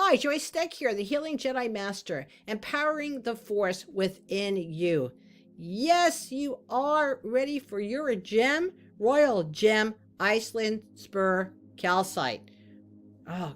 Hi, Joyce Stech here, the Healing Jedi Master, empowering the force within you. Yes, you are ready for your gem, Royal Gem, Iceland Spur Calcite. Oh,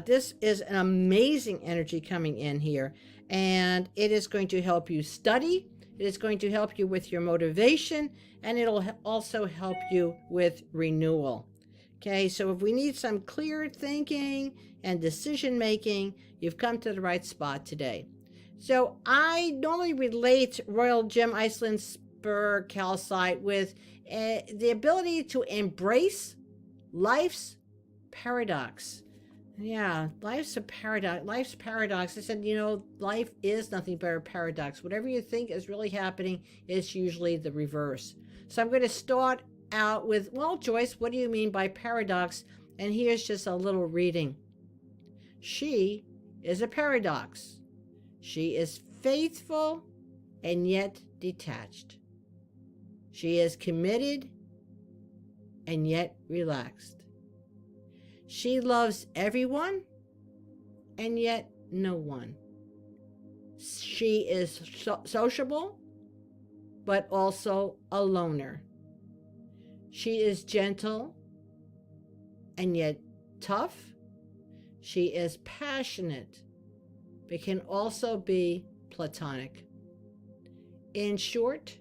this is an amazing energy coming in here, and it is going to help you study. It is going to help you with your motivation, and it'll also help you with renewal. Okay, so if we need some clear thinking and decision making, you've come to the right spot today. So I normally relate Royal Gem Iceland Spur Calcite with the ability to embrace life's paradox. Yeah, life's a paradox. Life's paradox. I said, life is nothing but a paradox. Whatever you think is really happening is usually the reverse. So I'm going to start out with, well, Joyce, what do you mean by paradox? And here's just a little reading. She is a paradox. She is faithful and yet detached. She is committed and yet relaxed. She loves everyone and yet no one. She is sociable, but also a loner. She is gentle and yet tough. She is passionate, but can also be platonic. In short,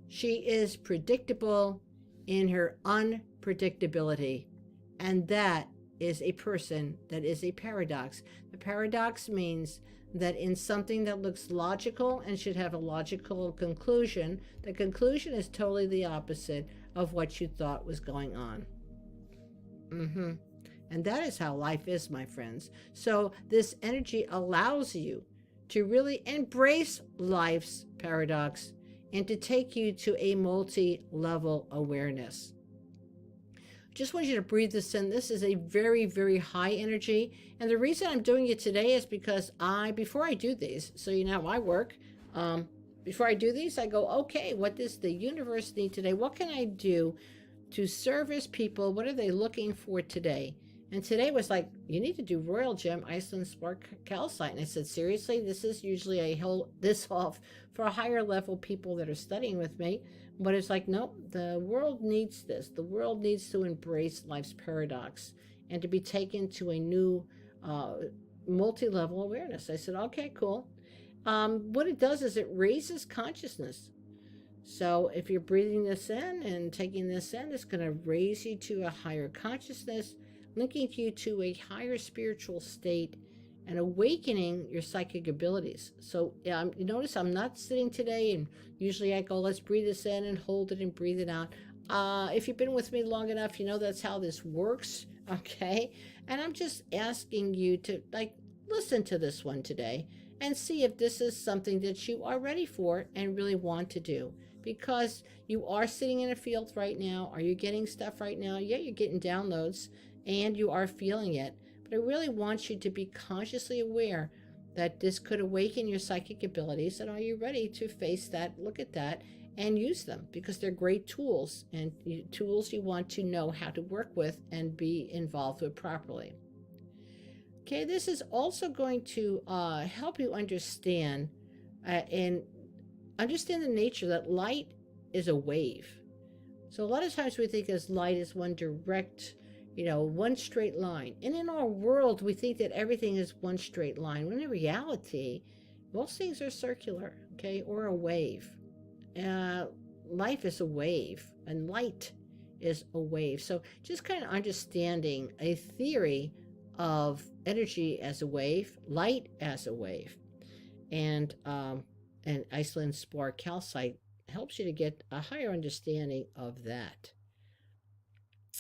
she is predictable in her unpredictability, and that is a person that is a paradox. The paradox means that in something that looks logical and should have a logical conclusion, the conclusion is totally the opposite of what you thought was going on. And that is how life is, my friends. So this energy allows you to really embrace life's paradox and to take you to a multi-level awareness. Just want you to breathe this in. This is a very, very high energy. And the reason I'm doing it today is because before I do these, so you know how I work, before I do these, I go, okay, what does the universe need today? What can I do to service people? What are they looking for today? And today was like, you need to do Royal Gem Iceland Spar Calcite. And I said, seriously, this is usually I hold this off for higher level people that are studying with me. But it's like, nope, the world needs this. The world needs to embrace life's paradox and to be taken to a new multi-level awareness. I said, okay, cool. What it does is it raises consciousness. So if you're breathing this in and taking this in, it's going to raise you to a higher consciousness, linking you to a higher spiritual state and awakening your psychic abilities. So you notice I'm not sitting today, and usually I go, let's breathe this in and hold it and breathe it out. If you've been with me long enough, you know that's how this works, okay? And I'm just asking you to listen to this one today and see if this is something that you are ready for and really want to do. Because you are sitting in a field right now. Are you getting stuff right now? Yeah, you're getting downloads and you are feeling it. But I really want you to be consciously aware that this could awaken your psychic abilities. And are you ready to face that, look at that, and use them? Because they're great tools, and tools you want to know how to work with and be involved with properly. Okay, this is also going to help you understand and understand the nature that light is a wave. So a lot of times we think as light is one direct, one straight line. And in our world, we think that everything is one straight line, when in reality, most things are circular, okay, or a wave. Life is a wave, and light is a wave. So just kind of understanding a theory of energy as a wave, light as a wave, and Iceland Spar Calcite helps you to get a higher understanding of that.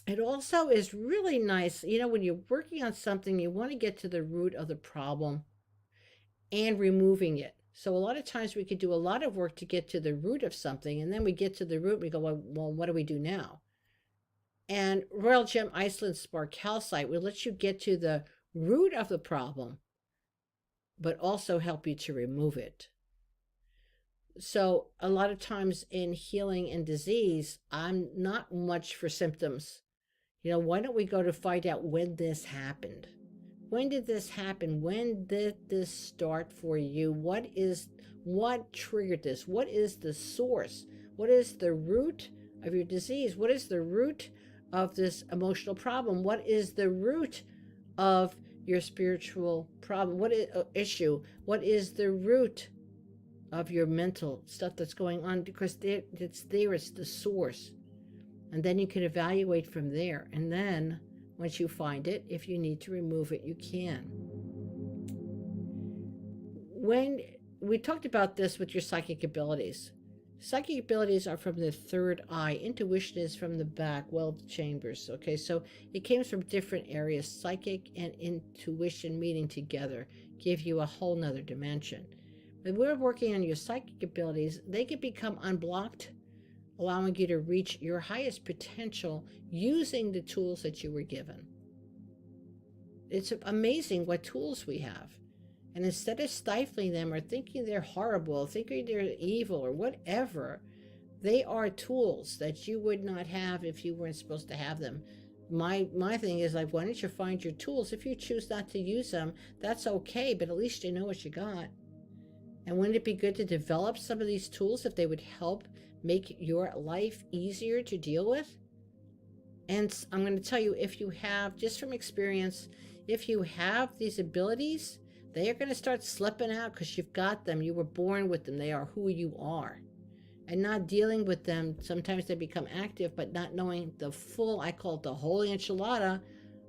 It also is really nice, when you're working on something, you want to get to the root of the problem and removing it. So a lot of times we could do a lot of work to get to the root of something, and then we get to the root and we go, well, what do we do now? And Royal Gem Iceland Spar Calcite will let you get to the root of the problem, but also help you to remove it. So a lot of times in healing and disease, I'm not much for symptoms. Why don't we go to find out when this happened? When did this happen? When did this start for you? What triggered this? What is the source? What is the root of your disease? What is the root of this emotional problem? What is the root of your spiritual problem? What is issue? What is the root of your mental stuff that's going on? Because it's the source. And then you can evaluate from there. And then once you find it, if you need to remove it, you can. When we talked about this with your psychic abilities are from the third eye. Intuition is from the back, chambers. Okay, so it came from different areas. Psychic and intuition meeting together give you a whole nother dimension. When we're working on your psychic abilities, they can become unblocked, allowing you to reach your highest potential using the tools that you were given. It's amazing what tools we have. And instead of stifling them or thinking they're horrible, thinking they're evil or whatever, they are tools that you would not have if you weren't supposed to have them. My thing is, like, why don't you find your tools? If you choose not to use them, that's okay, but at least you know what you got. And wouldn't it be good to develop some of these tools if they would help make your life easier to deal with? And I'm going to tell you, if you have, just from experience, if you have these abilities, they are going to start slipping out because you've got them. You were born with them. They are who you are. And not dealing with them, sometimes they become active, but not knowing the full, I call it the whole enchilada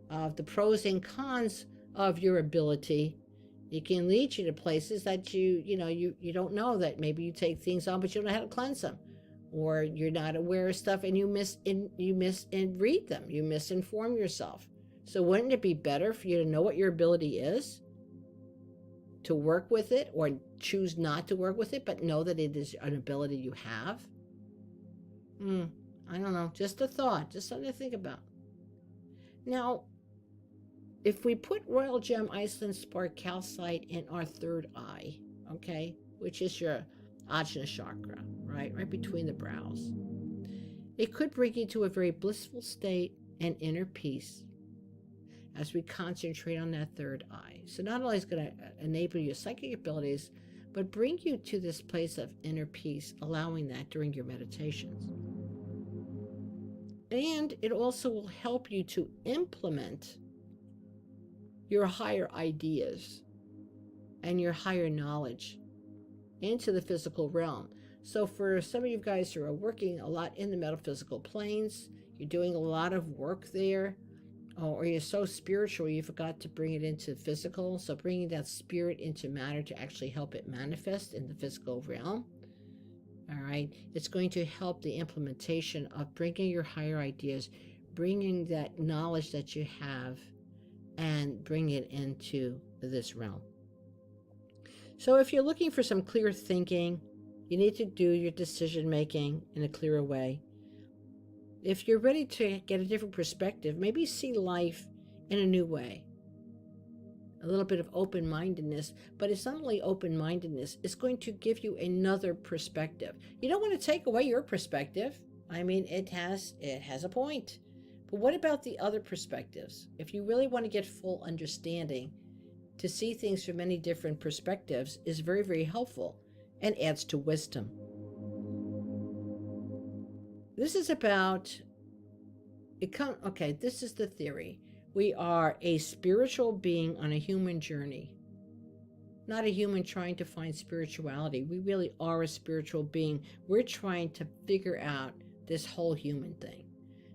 of the pros and cons of your ability. It can lead you to places that you don't know, that maybe you take things on, but you don't know how to cleanse them. Or you're not aware of stuff and you misread them. You misinform yourself. So wouldn't it be better for you to know what your ability is, to work with it, or choose not to work with it, but know that it is an ability you have? I don't know. Just a thought. Just something to think about. Now, if we put Royal Gem, Iceland, Spar, Calcite in our third eye, okay, which is your Ajna chakra, right between the brows, it could bring you to a very blissful state and inner peace as we concentrate on that third eye. So not only is it going to enable your psychic abilities, but bring you to this place of inner peace, allowing that during your meditations. And it also will help you to implement your higher ideas and your higher knowledge into the physical realm. So for some of you guys who are working a lot in the metaphysical planes, you're doing a lot of work there, or you're so spiritual you forgot to bring it into physical. So bringing that spirit into matter to actually help it manifest in the physical realm. All right, it's going to help the implementation of bringing your higher ideas, bringing that knowledge that you have, and bring it into this realm. So if you're looking for some clear thinking, you need to do your decision making in a clearer way. If you're ready to get a different perspective, maybe see life in a new way. A little bit of open-mindedness, but it's not only open-mindedness, it's going to give you another perspective. You don't want to take away your perspective. I mean, it has a point. But what about the other perspectives? If you really want to get full understanding, to see things from many different perspectives is very, very helpful and adds to wisdom. This is about, this is the theory. We are a spiritual being on a human journey, not a human trying to find spirituality. We really are a spiritual being. We're trying to figure out this whole human thing.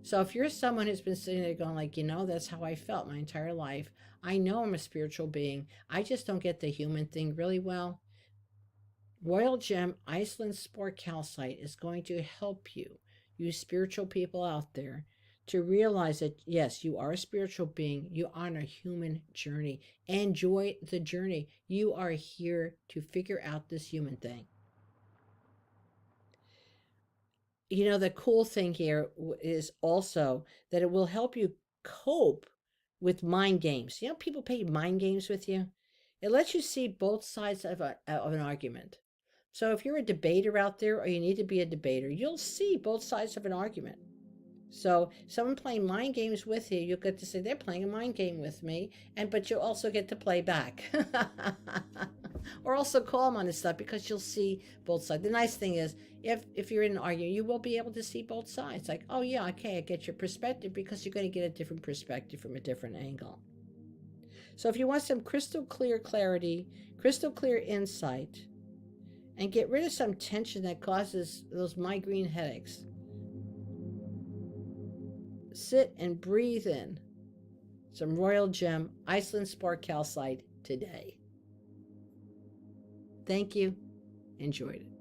So if you're someone who's been sitting there going like, that's how I felt my entire life. I know I'm a spiritual being. I just don't get the human thing really well. Royal Gem, Iceland, Spar, Calcite is going to help you spiritual people out there, to realize that, yes, you are a spiritual being. You are on a human journey. Enjoy the journey. You are here to figure out this human thing. The cool thing here is also that it will help you cope with mind games. People play mind games with you. It lets you see both sides of an argument. So if you're a debater out there, or you need to be a debater, you'll see both sides of an argument. So someone playing mind games with you, you'll get to say they're playing a mind game with me, but you'll also get to play back. Or also call them on this stuff because you'll see both sides. The nice thing is, if you're in an argument, you will be able to see both sides. Like, oh yeah, okay, I get your perspective, because you're going to get a different perspective from a different angle. So if you want some crystal clear clarity, crystal clear insight, and get rid of some tension that causes those migraine headaches, sit and breathe in some royal gem Iceland Spar Calcite today. Thank you. Enjoyed it.